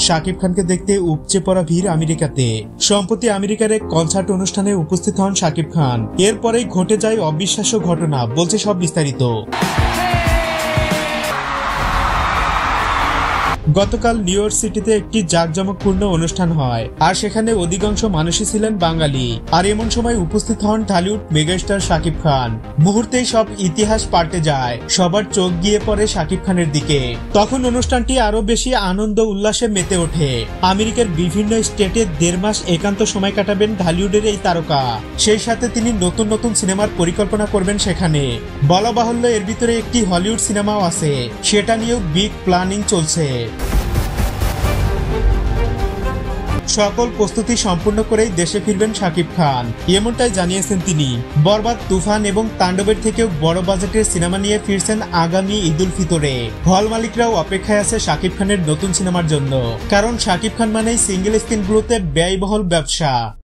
শাকিব খানকে দেখতে উপচে পড়া ভিড় আমেরিকাতে। সম্প্রতি আমেরিকার এক কনসার্ট অনুষ্ঠানে উপস্থিত হন শাকিব খান। এরপরেই ঘটে যায় অবিশ্বাস্য ঘটনা, বলছে সব বিস্তারিত। গতকাল নিউ ইয়র্ক সিটিতে একটি জাঁকজমকপূর্ণ অনুষ্ঠান হয়, আর সেখানে অধিকাংশ মানুষই ছিলেন বাঙালি। আর এমন সময় উপস্থিত হন ঢালিউড মেগাস্টার শাকিব খান। মুহূর্তেই সব ইতিহাস পাল্টে যায়, সবার চোখ গিয়ে পড়ে শাকিব খানের দিকে। তখন অনুষ্ঠানটি আরো বেশি আনন্দ উল্লাসে মেতে ওঠে। আমেরিকার বিভিন্ন স্টেটে 1.5 মাস একান্ত সময় কাটাবেন ঢালিউডের এই তারকা। সেই সাথে তিনি নতুন নতুন সিনেমার পরিকল্পনা করবেন সেখানে। বলা বাহুল্য, এর ভিতরে একটি হলিউড সিনেমাও আছে, সেটা নিয়েও বিগ প্ল্যানিং চলছে। সকল প্রস্তুতি সম্পূর্ণ করেই দেশে ফিরবেন শাকিব খান, এমনটাই জানিয়েছেন তিনি। বরবাদ, তুফান এবং তাণ্ডবের থেকেও বড় বাজেটের সিনেমা নিয়ে ফিরছেন আগামী ঈদ উল ফিতরে। হল মালিকরাও অপেক্ষায় আছে শাকিব খানের নতুন সিনেমার জন্য, কারণ শাকিব খান মানেই সিঙ্গেল স্ক্রিনগুলোতে ব্যয়বহুল ব্যবসা।